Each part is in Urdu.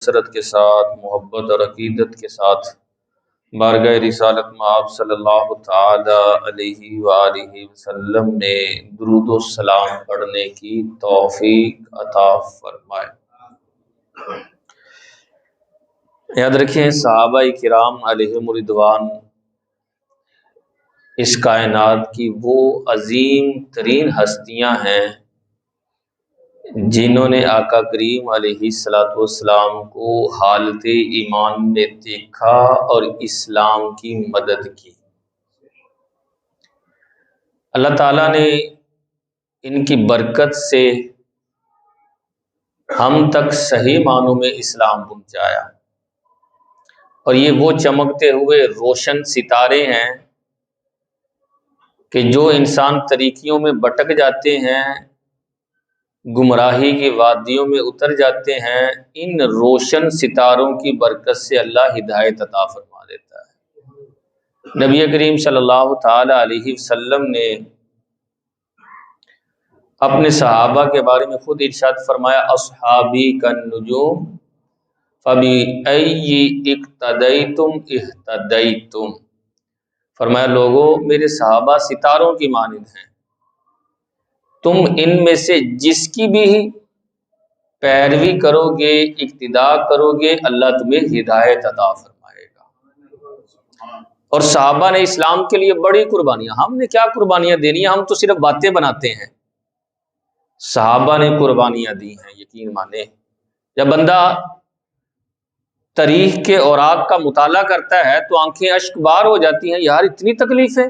مسرت کے ساتھ، محبت اور عقیدت کے ساتھ بارگاہ رسالت میں آپ صلی اللہ تعالی علیہ وآلہ وسلم میں درود و سلام پڑھنے کی توفیق عطا فرمائے۔ یاد رکھیں صحابہ کرام علیہم رضوان اس کائنات کی وہ عظیم ترین ہستیاں ہیں جنہوں نے آقا کریم علیہ الصلوۃ والسلام کو حالت ایمان میں دیکھا اور اسلام کی مدد کی۔ اللہ تعالیٰ نے ان کی برکت سے ہم تک صحیح معنوں میں اسلام پہنچایا، اور یہ وہ چمکتے ہوئے روشن ستارے ہیں کہ جو انسان طریقیوں میں بھٹک جاتے ہیں، گمراہی کی وادیوں میں اتر جاتے ہیں، ان روشن ستاروں کی برکت سے اللہ ہدایت عطا فرما دیتا ہے۔ نبی کریم صلی اللہ تعالی علیہ وسلم نے اپنے صحابہ کے بارے میں خود ارشاد فرمایا، اصحابی کالنجوم فبأی اقتدیتم اہتدیتم۔ فرمایا لوگو میرے صحابہ ستاروں کی مانند ہیں، تم ان میں سے جس کی بھی پیروی کرو گے، اقتداء کرو گے، اللہ تمہیں ہدایت عطا فرمائے گا۔ اور صحابہ نے اسلام کے لیے بڑی قربانیاں، ہم نے کیا قربانیاں دینی ہیں، ہم تو صرف باتیں بناتے ہیں۔ صحابہ نے قربانیاں دی ہیں، یقین مانے۔ جب بندہ تاریخ کے اوراق کا مطالعہ کرتا ہے تو آنکھیں اشک بار ہو جاتی ہیں، یار اتنی تکلیفیں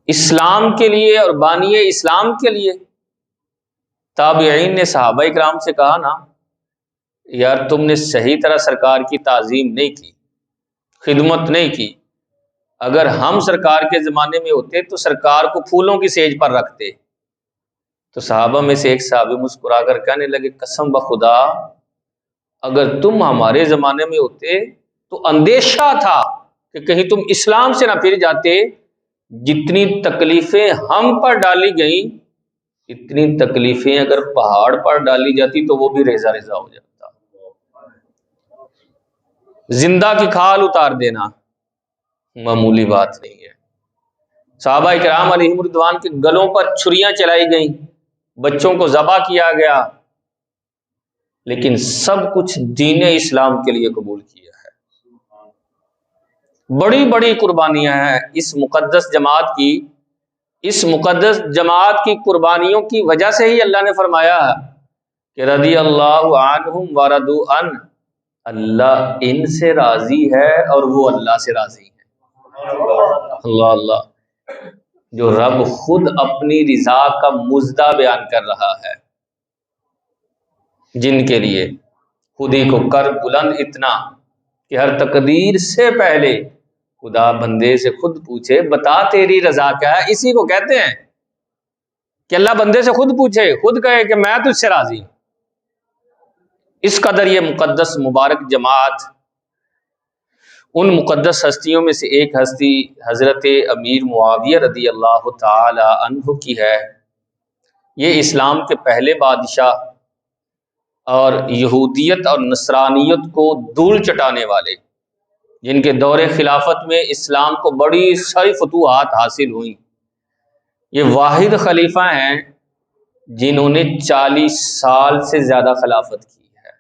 اسلام کے لیے اور بانی اسلام کے لیے۔ تابعین نے صحابہ اکرام سے کہا نا، یار تم نے صحیح طرح سرکار کی تعظیم نہیں کی، خدمت نہیں کی، اگر ہم سرکار کے زمانے میں ہوتے تو سرکار کو پھولوں کی سیج پر رکھتے۔ تو صحابہ میں سے ایک صحابی مسکرا کر کہنے لگے، قسم بخدا اگر تم ہمارے زمانے میں ہوتے تو اندیشہ تھا کہ کہیں تم اسلام سے نہ پھر جاتے۔ جتنی تکلیفیں ہم پر ڈالی گئیں، اتنی تکلیفیں اگر پہاڑ پر ڈالی جاتی تو وہ بھی ریزہ ریزہ ہو جاتا۔ زندہ کی کھال اتار دینا معمولی بات نہیں ہے۔ صحابہ کرام علیہم رضوان کے گلوں پر چھریاں چلائی گئیں، بچوں کو ذبح کیا گیا، لیکن سب کچھ دین اسلام کے لیے قبول کیا ہے۔ بڑی بڑی قربانیاں ہیں اس مقدس جماعت کی قربانیوں کی وجہ سے ہی اللہ نے فرمایا کہ رضی اللہ عنہم ورضوا عنہ، اللہ ان سے راضی ہے اور وہ اللہ سے راضی ہے۔ اللہ اللہ، جو رب خود اپنی رضا کا مزدہ بیان کر رہا ہے، جن کے لیے خودی کو کر بلند اتنا کہ ہر تقدیر سے پہلے خدا بندے سے خود پوچھے بتا تیری رضا کیا ہے۔ اسی کو کہتے ہیں کہ اللہ بندے سے خود پوچھے، خود کہے کہ میں تجھ سے راضی ہوں۔ اس قدر یہ مقدس مبارک جماعت ان مقدس ہستیوں میں سے ایک ہستی حضرت امیر معاویہ رضی اللہ تعالی عنہ کی ہے۔ یہ اسلام کے پہلے بادشاہ اور یہودیت اور نصرانیت کو دھول چٹانے والے، جن کے دور خلافت میں اسلام کو بڑی ساری فتوحات حاصل ہوئیں، یہ واحد خلیفہ ہیں جنہوں نے 40 سال سے زیادہ خلافت کی ہے۔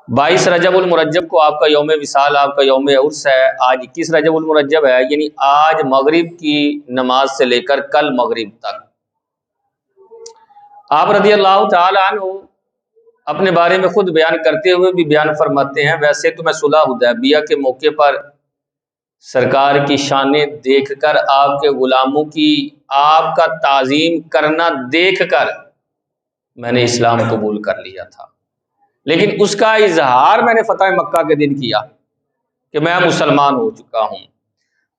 22 رجب المرجب کو آپ کا یوم وصال، آپ کا یوم عرس ہے۔ آج 21 رجب المرجب ہے، یعنی آج مغرب کی نماز سے لے کر کل مغرب تک آپ رضی اللہ تعالی عنہ اپنے بارے میں خود بیان کرتے ہوئے بھی بیان فرماتے ہیں، ویسے تو میں صلح حدیبیہ کے موقع پر سرکار کی شانیں دیکھ کر، آپ کے غلاموں کی آپ کا تعظیم کرنا دیکھ کر میں نے اسلام قبول کر لیا تھا، لیکن اس کا اظہار میں نے فتح مکہ کے دن کیا کہ میں مسلمان ہو چکا ہوں۔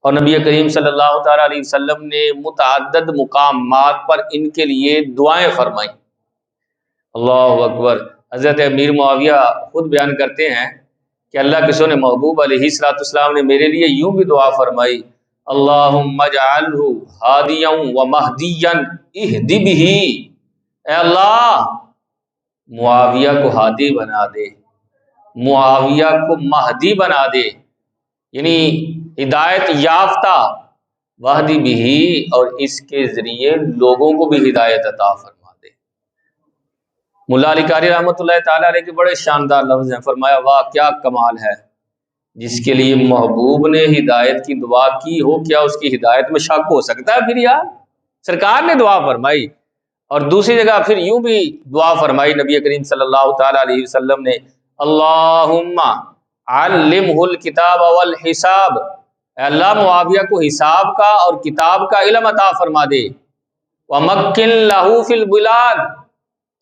اور نبی کریم صلی اللہ تعالی علیہ وسلم نے متعدد مقامات پر ان کے لیے دعائیں فرمائیں۔ اللہ اکبر۔ حضرت امیر معاویہ خود بیان کرتے ہیں کہ اللہ کے سونے محبوب علیہ الصلوۃ والسلام نے میرے لیے یوں بھی دعا فرمائی، اللہم اجعلہ ہادیا و مہدیا اہد بہ، اے اللہ معاویہ کو ہادی بنا دے، معاویہ کو مہدی بنا دے، یعنی ہدایت یافتہ، وحدی بھی، اور اس کے ذریعے لوگوں کو بھی ہدایت عطا فرما دے۔ ملا علی قاری رحمۃ اللہ تعالی علیہ کے بڑے شاندار لفظ ہیں، فرمایا واہ کیا کمال ہے جس کے لیے محبوب نے ہدایت کی دعا کی ہو، کیا اس کی ہدایت میں شک ہو سکتا ہے؟ پھر یار سرکار نے دعا فرمائی، اور دوسری جگہ پھر یوں بھی دعا فرمائی نبی کریم صلی اللہ تعالی علیہ وسلم نے، اللہم علمہ الکتاب والحساب، اے اللہ معاویہ کو حساب کا اور کتاب کا علم عطا فرما دے، ومکن لہ فی البلاد،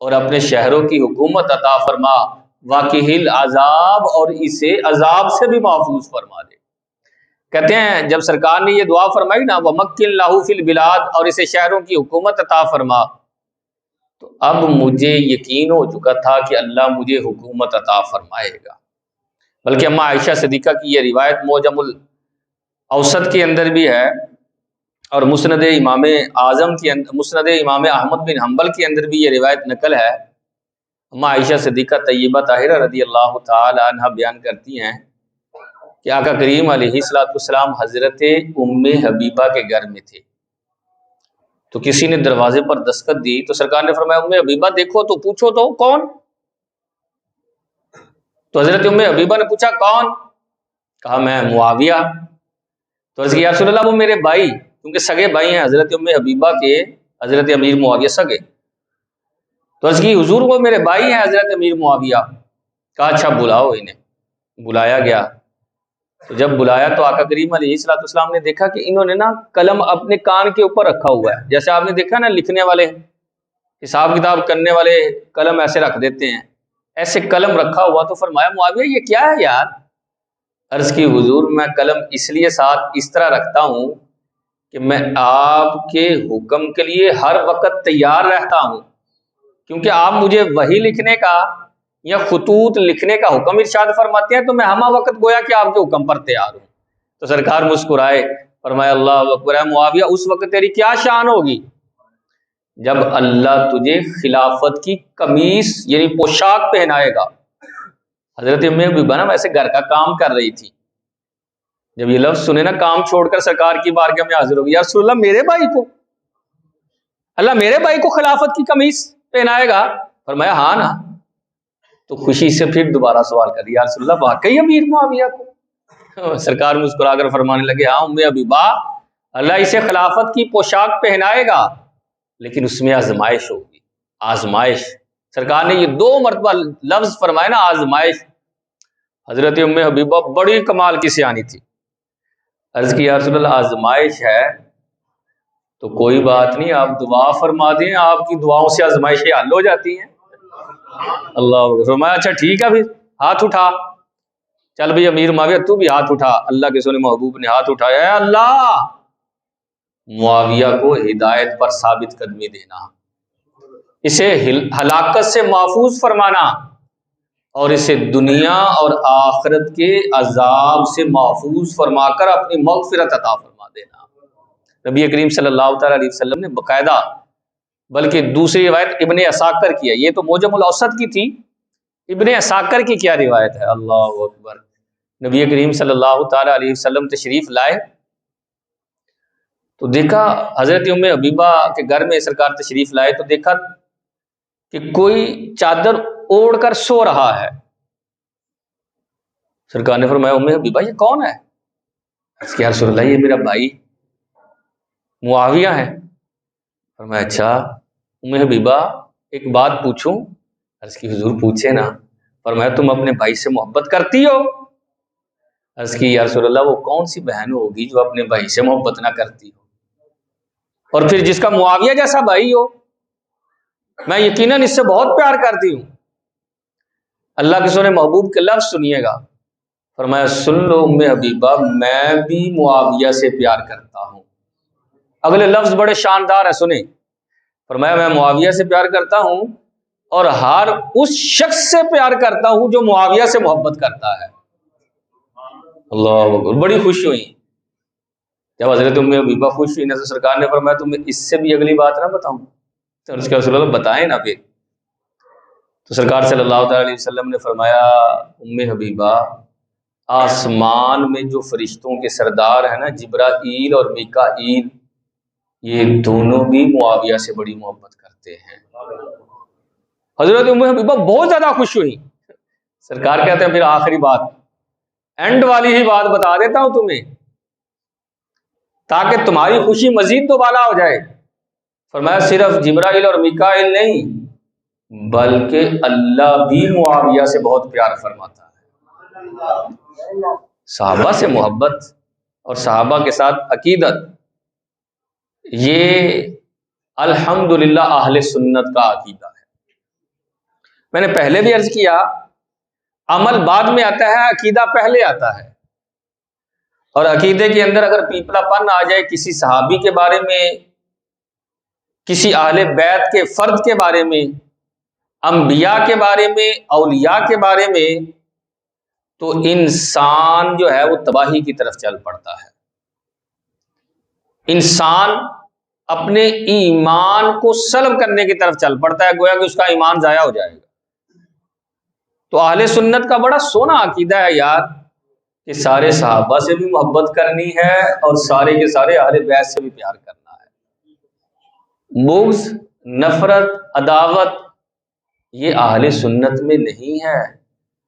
اور اپنے شہروں کی حکومت عطا فرما، واقعل عذاب، اور اسے عذاب سے بھی محفوظ فرما دے۔ کہتے ہیں جب سرکار نے یہ دعا فرمائی نا، ومکن لہ فی البلاد، اور اسے شہروں کی حکومت عطا فرما، تو اب مجھے یقین ہو چکا تھا کہ اللہ مجھے حکومت عطا فرمائے گا۔ بلکہ اماں عائشہ صدیقہ کی یہ روایت معجم الاوسط کے اندر بھی ہے، اور مسند امام اعظم کے اندر، مسند امام احمد بن حنبل کے اندر بھی یہ روایت نقل ہے۔ اماں عائشہ صدیقہ طیبہ طاہرہ رضی اللہ تعالی عنہ بیان کرتی ہیں کہ آقا کریم علیہ الصلوۃ والسلام حضرت ام حبیبہ کے گھر میں تھے، تو کسی نے دروازے پر دستک دی تو سرکار نے فرمایا ام حبیبہ دیکھو تو پوچھو تو کون؟ تو حضرت ام حبیبہ نے پوچھا کون؟ کہا میں معاویہ۔ تو عرض کیا یا رسول اللہ وہ میرے بھائی، کیونکہ سگے بھائی ہیں حضرت ام حبیبہ کے حضرت امیر معاویہ سگے، تو عرض کی حضور وہ میرے بھائی ہیں حضرت امیر معاویہ۔ کہا اچھا بلاؤ انہیں۔ بلایا گیا، تو جب بلایا تو آقا کریم علیہ الصلوۃ والسلام نے دیکھا کہ انہوں نے نا قلم اپنے کان کے اوپر رکھا ہوا ہے، جیسے آپ نے دیکھا نا لکھنے والے حساب کتاب کرنے والے قلم ایسے رکھ دیتے ہیں، ایسے قلم رکھا ہوا۔ تو فرمایا معاویہ یہ کیا ہے یار؟ عرض کی حضور میں قلم اس لیے ساتھ اس طرح رکھتا ہوں کہ میں آپ کے حکم کے لیے ہر وقت تیار رہتا ہوں، کیونکہ آپ مجھے وحی لکھنے کا یا خطوط لکھنے کا حکم ارشاد فرماتے ہیں، تو میں ہمہ وقت گویا کہ آپ کے حکم پر تیار ہوں۔ تو سرکار مسکرائے، فرمایا اللہ اکبر، معاویہ اس وقت تیری کیا شان ہوگی جب اللہ تجھے خلافت کی قمیص یعنی پوشاک پہنائے گا۔ حضرت ام حبیبہ نا ویسے گھر کا کام کر رہی تھی، جب یہ لفظ سنے نا کام چھوڑ کر سرکار کی بارگاہ میں حاضر ہو گئی، یا رسول اللہ میرے بھائی کو، اللہ میرے بھائی کو خلافت کی قمیص پہنائے گا؟ فرمایا ہاں نا۔ تو خوشی سے پھر دوبارہ سوال کر دیا، یا رسول اللہ واقعی امیر معاویہ کو؟ سرکار مسکرا کر فرمانے لگے ہاں ام حبیبہ، اللہ اسے خلافت کی پوشاک پہنائے گا، لیکن اس میں آزمائش ہوگی، آزمائش۔ سرکار نے یہ 2 مرتبہ لفظ فرمائے نا آزمائش۔ حضرت ام حبیبہ بڑی کمال کی سیانی تھی، عرض کی یا رسول اللہ آزمائش ہے تو کوئی بات نہیں، آپ دعا فرما دیں، آپ کی دعاؤں سے آزمائشیں حل ہو جاتی ہیں۔ اللہ فرمایا اچھا ٹھیک ہے، پھر ہاتھ اٹھا، چل بھئی امیر معاویہ تو بھی ہاتھ اٹھا۔ اللہ کے سونے محبوب نے ہاتھ اٹھایا، اے اللہ معاویہ کو ہدایت پر ثابت قدمی دینا، اسے ہلاکت سے محفوظ فرمانا، اور اسے دنیا اور آخرت کے عذاب سے محفوظ فرما کر اپنی مغفرت عطا فرما دینا۔ نبی کریم صلی اللہ تعالی علیہ وسلم نے باقاعدہ، بلکہ دوسری روایت ابن عساکر کی ہے، یہ تو معجم الاوسط کی تھی، ابن عساکر کی کیا روایت ہے؟ اللہ اکبر۔ نبی کریم صلی اللہ تعالی علیہ وسلم تشریف لائے تو دیکھا حضرت ام حبیبہ کے گھر میں سرکار تشریف لائے تو دیکھا کہ کوئی چادر اوڑھ کر سو رہا ہے۔ سرکار نے فرمایا ام حبیبہ یہ کون ہے؟ اس کے رسول اللہ یہ میرا بھائی معاویہ ہے۔ فرمایا اچھا ام حبیبہ ایک بات پوچھوں؟ عرض کی حضور پوچھے نا۔ فرمایا تم اپنے بھائی سے محبت کرتی ہو؟ عرض کی یا رسول اللہ وہ کون سی بہن ہوگی جو اپنے بھائی سے محبت نہ کرتی ہو، اور پھر جس کا معاویہ جیسا بھائی ہو؟ میں یقیناً اس سے بہت پیار کرتی ہوں۔ اللہ کے سونے محبوب کے لفظ سنیے گا، فرمایا سن لو ام حبیبہ میں بھی معاویہ سے پیار کرتا ہوں۔ اگلے لفظ بڑے شاندار ہیں، سنیں۔ فرمایا میں معاویہ سے پیار کرتا ہوں اور ہر اس شخص سے پیار کرتا ہوں جو معاویہ سے محبت کرتا ہے۔ اللہ اکبر، بڑی خوش ہوئی۔ جب حضرت ام حبیبہ خوش ہوئی نا تو سرکار نے فرمایا تمہیں اس سے بھی اگلی بات نہ بتاؤں؟ تو اس کے رسول اللہ بتائیں نا۔ پھر تو سرکار صلی اللہ تعالی علیہ وسلم نے فرمایا ام حبیبہ، آسمان میں جو فرشتوں کے سردار ہیں نا، جبرائیل اور میکائیل، یہ دونوں بھی معاویہ سے بڑی محبت کرتے ہیں۔ حضرت ام حبیبہ بہت زیادہ خوش ہوئی۔ سرکار کہتے ہیں پھر آخری بات، اینڈ والی ہی بات بتا دیتا ہوں تمہیں تاکہ تمہاری خوشی مزید دوبالا ہو جائے۔ فرمایا صرف جبرائیل اور میکائیل نہیں، بلکہ اللہ بھی معاویہ سے بہت پیار فرماتا ہے۔ صحابہ سے محبت اور صحابہ کے ساتھ عقیدت، یہ الحمدللہ اہل سنت کا عقیدہ ہے۔ میں نے پہلے بھی عرض کیا، عمل بعد میں آتا ہے، عقیدہ پہلے آتا ہے۔ اور عقیدے کے اندر اگر پیپلا پن آ جائے کسی صحابی کے بارے میں، کسی اہل بیت کے فرد کے بارے میں، انبیاء کے بارے میں، اولیاء کے بارے میں، تو انسان جو ہے وہ تباہی کی طرف چل پڑتا ہے۔ انسان اپنے ایمان کو سلب کرنے کی طرف چل پڑتا ہے، گویا کہ اس کا ایمان ضائع ہو جائے گا۔ تو اہل سنت کا بڑا سونا عقیدہ ہے یار، کہ سارے صحابہ سے بھی محبت کرنی ہے اور سارے کے سارے اہل بیت سے بھی پیار کرنا ہے۔ بغض، نفرت، عداوت یہ اہل سنت میں نہیں ہے۔